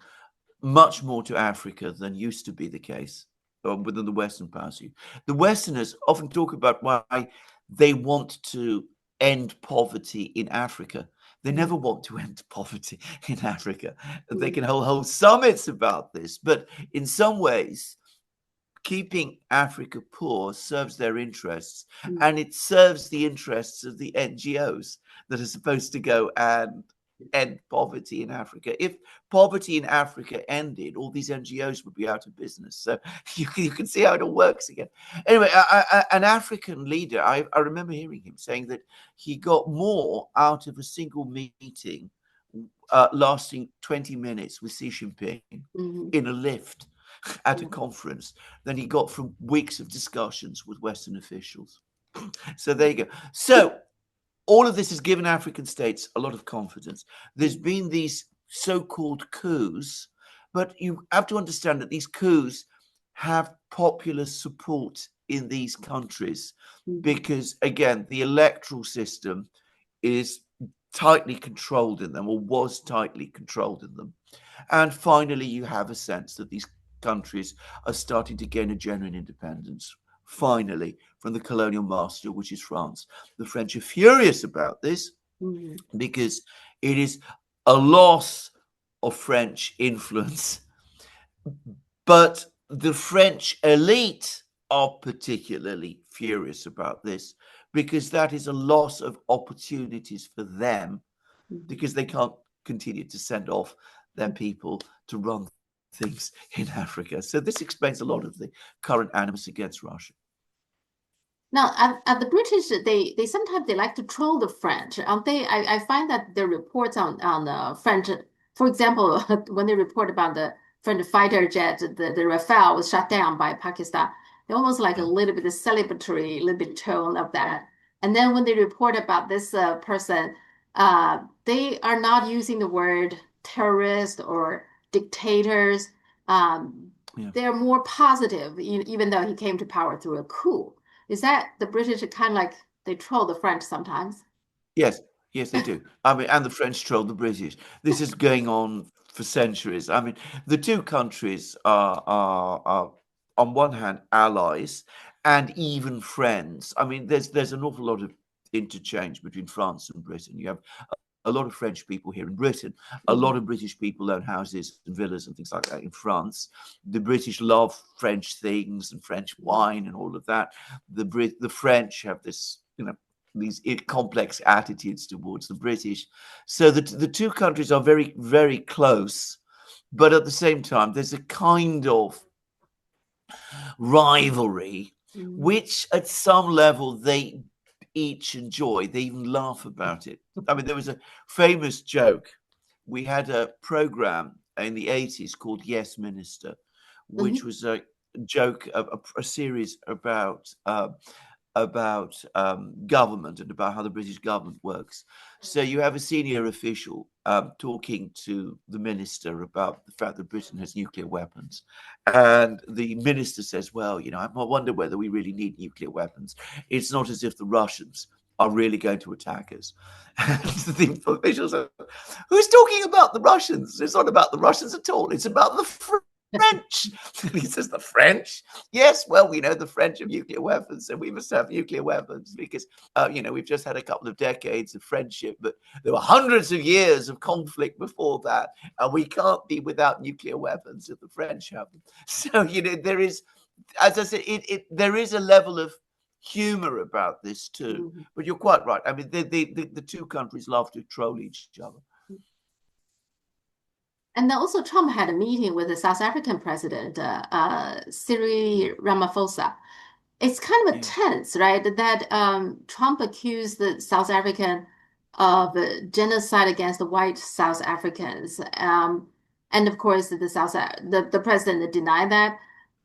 much more to Africa than used to be the case within the Western powers. The Westerners often talk about why they want to end poverty in Africa. They never Hmm. want to end poverty in Africa. They Hmm. can hold whole summits about this, but in some ways, keeping Africa poor serves their interests, Hmm. and it serves the interests of the NGOs that are supposed to go and end poverty in Africa. If poverty in Africa ended, all these NGOs would be out of business. So you can see how it all works again. Anyway, an African leader, I remember hearing him saying that he got more out of a single meeting lasting 20 minutes with Xi Jinping Hmm. in a lift at a Yeah. conference than he got from weeks of discussions with Western officials. So there you go. So all of this has given African states a lot of confidence. There's Hmm. been these so-called coups, but you have to understand that these coups have popular support in these countries Hmm. because, again, the electoral system is tightly controlled in them, or was tightly controlled in them. And finally, you have a sense that these countries are starting to gain a genuine independence, finally, from the colonial master, which is France. The French are furious about this Hmm. because it is a loss of French influence. But the French elite are particularly furious about this because that is a loss of opportunities for them Hmm. because they can't continue to send off their people to run things in Africa. So this explains a lot of the current animus against Russia. Now, at the British, they sometimes they like to troll the French, aren't they? I find that the reports on French, for example, when they report about the French fighter jet, the Rafale was shot down by Pakistan, they almost like a Yeah. little bit of celebratory, a little bit tone of that. And then when they report about this person, they are not using the word terrorist or dictators. Um, Yeah. they're more positive, even though he came to power through a coup. Is that the British are kind of like they troll the French sometimes? Yes. Yes, they do. I mean, and the French trolled the British. This is going on for centuries. I mean, the two countries are on one hand allies and even friends. I mean, there's an awful lot of interchange between France and Britain. You have a lot of French people here in Britain. A lot of British people own houses and villas and things like that in France. The British love French things and French wine and all of that. The French have this, these complex attitudes towards the British. So the two countries are very, very close. But at the same time, there's a kind of rivalry, which at some level they each enjoy. They even laugh about it. I mean, there was a famous joke. We had a program in the 80s called Yes Minister, which was a joke, a series about government and about how the British government works. So you have a senior official talking to the minister about the fact that Britain has nuclear weapons. And the minister says, well, I wonder whether we really need nuclear weapons. It's not as if the Russians are really going to attack us. And the official says, who's talking about the Russians? It's not about the Russians at all. It's about the French. And he says, the French? Yes, well, we know the French have nuclear weapons, and we must have nuclear weapons because, we've just had a couple of decades of friendship, but there were hundreds of years of conflict before that, and we can't be without nuclear weapons if the French have them. So, there is, as I said, there is a level of humor about this too. But you're quite right. I mean, the two countries love to troll each other. And then also Trump had a meeting with the South African president, Cyril Ramaphosa. It's kind of a tense, right? That Trump accused the South African of genocide against the white South Africans. And of course, the president denied that.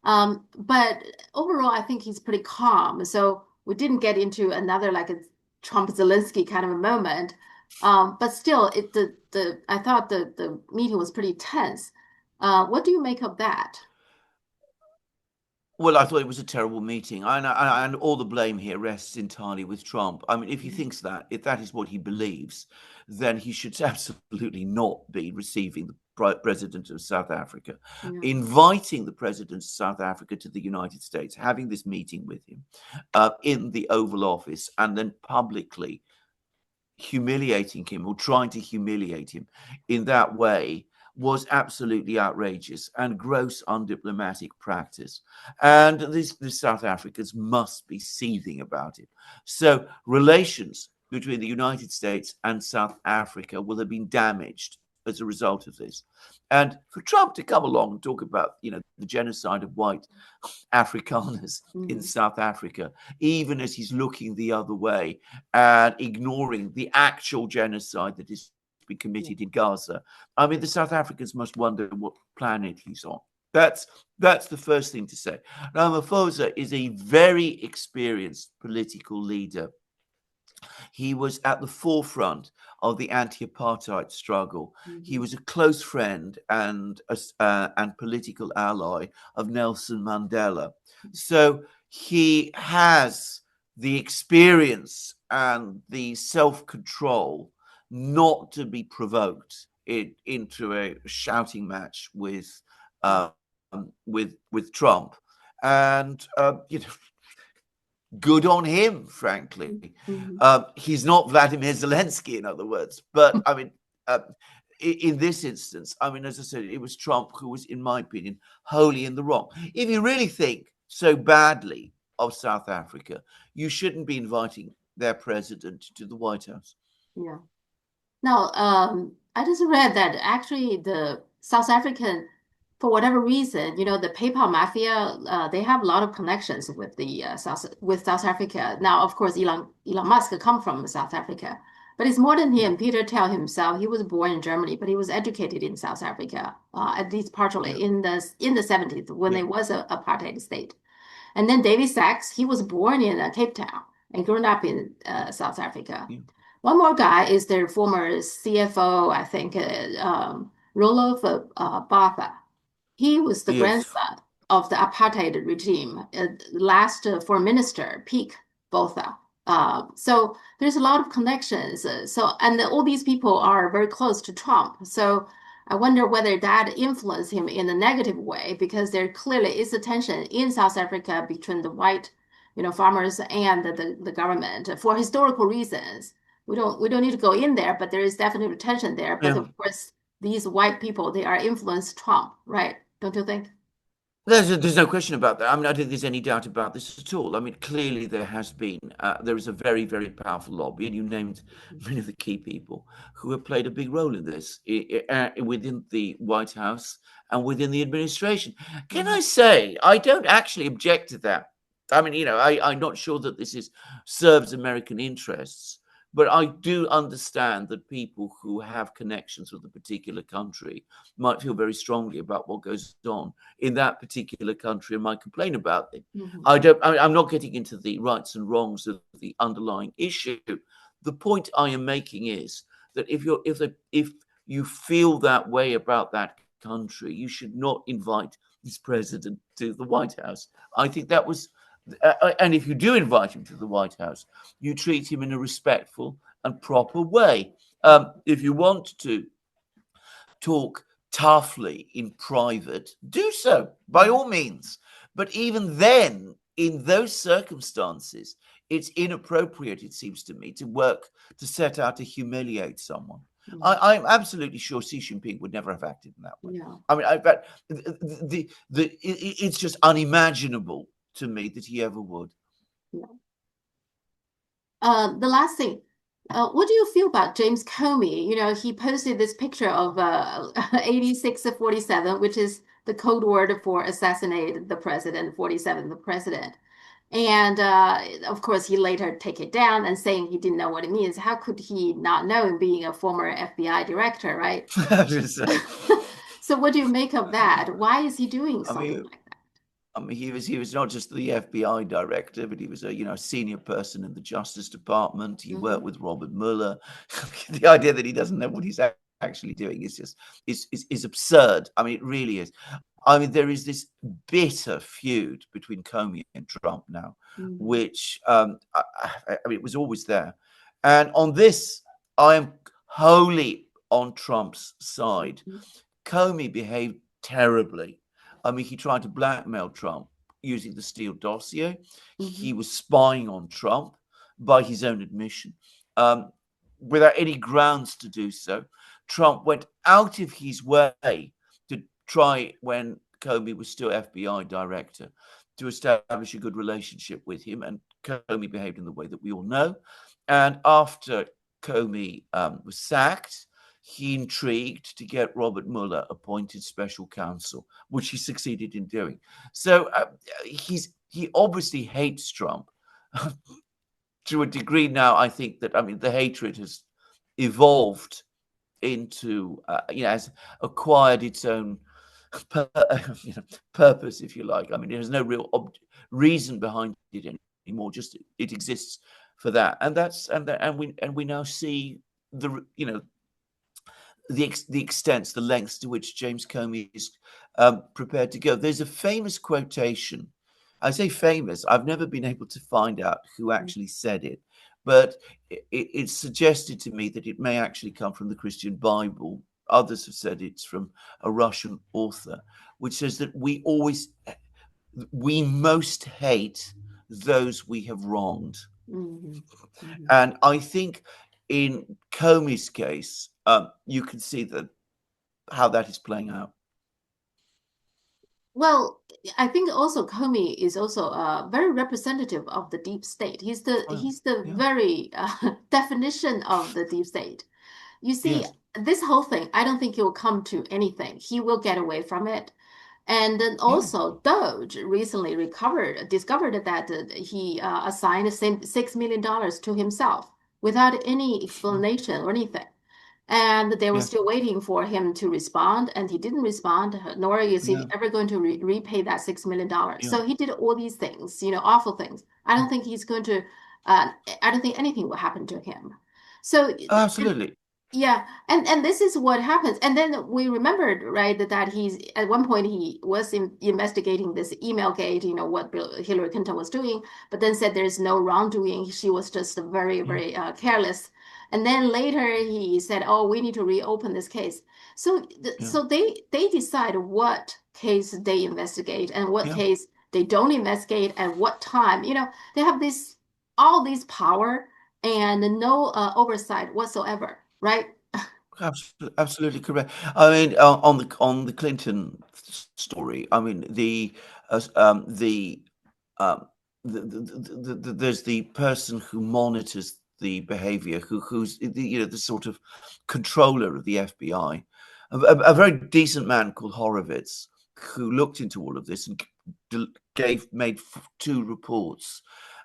But overall, I think he's pretty calm. So we didn't get into another like a Trump-Zelensky kind of a moment. But still, I thought the meeting was pretty tense. What do you make of that? Well, I thought it was a terrible meeting, and all the blame here rests entirely with Trump. I mean, if he thinks that, if that is what he believes, then he should absolutely not be receiving the president of South Africa, inviting the president of South Africa to the United States, having this meeting with him in the Oval Office, and then publicly humiliating him or trying to humiliate him in that way was absolutely outrageous and gross undiplomatic practice. And the South Africans must be seething about it. So relations between the United States and South Africa will have been damaged as a result of this. And for Trump to come along and talk about, the genocide of white Afrikaners in South Africa, even as he's looking the other way and ignoring the actual genocide that is be committed in Gaza. I mean, the South Africans must wonder what planet he's on. That's the first thing to say. Ramaphosa is a very experienced political leader. He was at the forefront of the anti-apartheid struggle. He was a close friend and political ally of Nelson Mandela. So he has the experience and the self-control not to be provoked into a shouting match with Trump, and good on him, frankly. He's not Vladimir Zelensky, in other words, but I mean, in this instance, I mean, as I said, it was Trump who was, in my opinion, wholly in the wrong. If you really think so badly of South Africa, you shouldn't be inviting their president to the White House. Yeah. Now, I just read that actually the South African, for whatever reason, the PayPal mafia, they have a lot of connections with the South Africa. Now, of course, Elon Musk come from South Africa, but it's more than him. Peter tell himself he was born in Germany, but he was educated in South Africa, at least partially in the 70s when it was an apartheid state. And then David Sachs, he was born in Cape Town and grown up in South Africa. One more guy is their former CFO, I think, Roloff Botha. He was the grandson of the apartheid regime, last foreign minister, Peak Botha. So there's a lot of connections. And all these people are very close to Trump. So I wonder whether that influenced him in a negative way, because there clearly is a tension in South Africa between the white, farmers and the government for historical reasons. we don't need to go in there, but there is definitely tension there. But Yeah. of course, these white people, they are influenced Trump, right? Don't you think? There's no question about that. I mean, I don't think there's any doubt about this at all. I mean, clearly there is a very, very powerful lobby, and you named many of the key people who have played a big role in this within the White House and within the administration. Can Mhm. I say, I don't actually object to that. I mean, I'm not sure that serves American interests, but I do understand that people who have connections with a particular country might feel very strongly about what goes on in that particular country and might complain about it. Mhm. I'm not getting into the rights and wrongs of the underlying issue. The point I am making is that if you feel that way about that country, you should not invite this president to the White House. I think that was, and if you do invite him to the White House, you treat him in a respectful and proper way. If you want to talk toughly in private, do so by Mhm. all means. But even then, in those circumstances, it's inappropriate, it seems to me, to set out to humiliate someone. Mhm. I'm absolutely sure Xi Jinping would never have acted in that way. Yeah. I mean, but it's just unimaginable to me that he ever would. Yeah. The last thing, what do you feel about James Comey? He posted this picture of 8647, which is the code word for assassinate the president, 47 the president. And of course, he later take it down and saying he didn't know what it means. How could he not know, being a former FBI director, right? I was going to say. So what do you make of that? Why is he doing I something mean, like that? he was not just the FBI director, but he was a senior person in the Justice Department. He worked Hmm. with Robert Mueller. The idea that he doesn't know what he's actually doing is absurd. I mean, it really is. I mean, there is this bitter feud between Comey and Trump now, Hmm. which I mean, it was always there. And on this, I am wholly on Trump's side. Comey behaved terribly. I mean, he tried to blackmail Trump using the Steele dossier. Hmm. He was spying on Trump by his own admission, um, without any grounds to do so. Trump went out of his way to try, when Comey was still FBI director, to establish a good relationship with him. And Comey behaved in the way that we all know. And after Comey was sacked, he intrigued to get Robert Mueller appointed special counsel, which he succeeded in doing. So he obviously hates Trump to a degree now. I think that, I mean, the hatred has evolved into has acquired its own purpose, if you like. I mean, it has no real reason behind it anymore. Just it exists for that, and we now see the extents, the lengths to which James Comey is prepared to go. There's a famous quotation. I say famous. I've never been able to find out who actually said it, but it's suggested to me that it may actually come from the Christian Bible. Others have said it's from a Russian author, which says that we most hate those we have wronged. Hmm. Hmm. And I think in Comey's case, you can see that how that is playing out. Well, I think also Comey is also very representative of the deep state. He's the Well, he's the yeah, very definition of the deep state. You see, yes, this whole thing, I don't think he will come to anything. He will get away from it. And then yeah, also, Doge recently discovered that he assigned $6 million to himself without any explanation or anything. And they were yeah, still waiting for him to respond, and he didn't respond, nor is he yeah, ever going to repay that $6 million. yeah. So he did all these things, awful things. I don't think he's going to, I don't think anything will happen to him. So, Absolutely. yeah, and this is what happens. And then we remembered, right, that he's at one point he was investigating this email gate, what Hillary Clinton was doing, but then said there's no wrongdoing. She was just very, Yeah, very careless. And then later he said, "Oh, we need to reopen this case." So, yeah, so they decide what case they investigate and what yeah, case they don't investigate at what time. They have this all these power, and no oversight whatsoever, right? Absolutely correct. I mean, on the Clinton story, I mean um, there's the person who monitors the behavior, who's the sort of controller of the FBI, a very decent man called Horowitz, who looked into all of this and made two reports.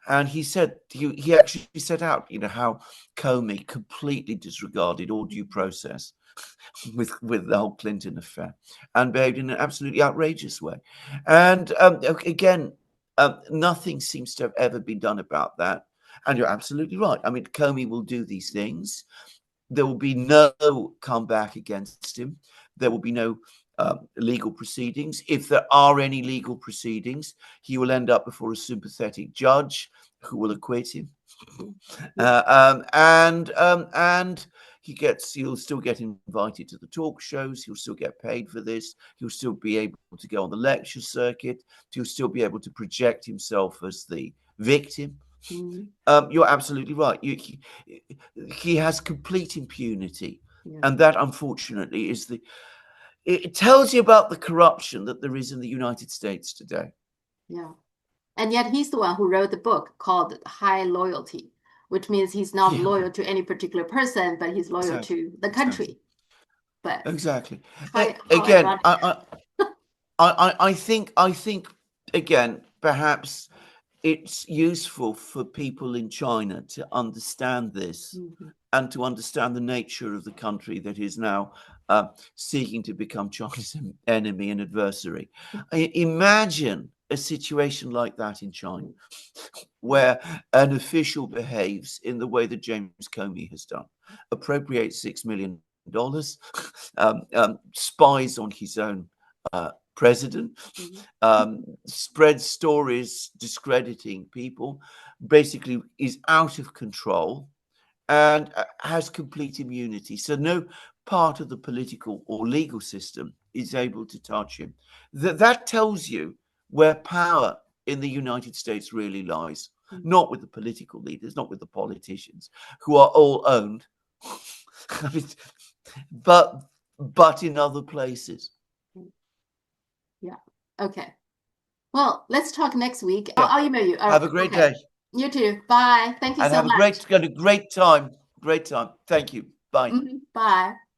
And he said he actually set out, how Comey completely disregarded all due process with the whole Clinton affair and behaved in an absolutely outrageous way. And again, nothing seems to have ever been done about that. And you're absolutely right. I mean, Comey will do these things. There will be no comeback against him. There will be no legal proceedings. If there are any legal proceedings, he will end up before a sympathetic judge who will acquit him. And he'll still get invited to the talk shows. He'll still get paid for this. He'll still be able to go on the lecture circuit. He'll still be able to project himself as the victim. You're absolutely right. He has complete impunity, and that, unfortunately, it tells you about the corruption that there is in the United States today. Yeah. And yet he's the one who wrote the book called High Loyalty, which means he's not loyal to any particular person, but he's loyal to the country. But exactly. How Again, ironic. I think again, perhaps it's useful for people in China to understand this and to understand the nature of the country that is now seeking to become China's enemy and adversary. Imagine a situation like that in China, where an official behaves in the way that James Comey has done, appropriates $6 million, spies on his own president, spreads stories discrediting people, basically is out of control and has complete immunity. So no part of the political or legal system is able to touch him. That tells you where power in the United States really lies, not with the political leaders, not with the politicians, who are all owned, but in other places. Yeah. Okay. Well, let's talk next week. I'll email you. Have a great day. You too. Bye. Thank you and so have much. a great time. Great time. Thank you. Bye. Bye.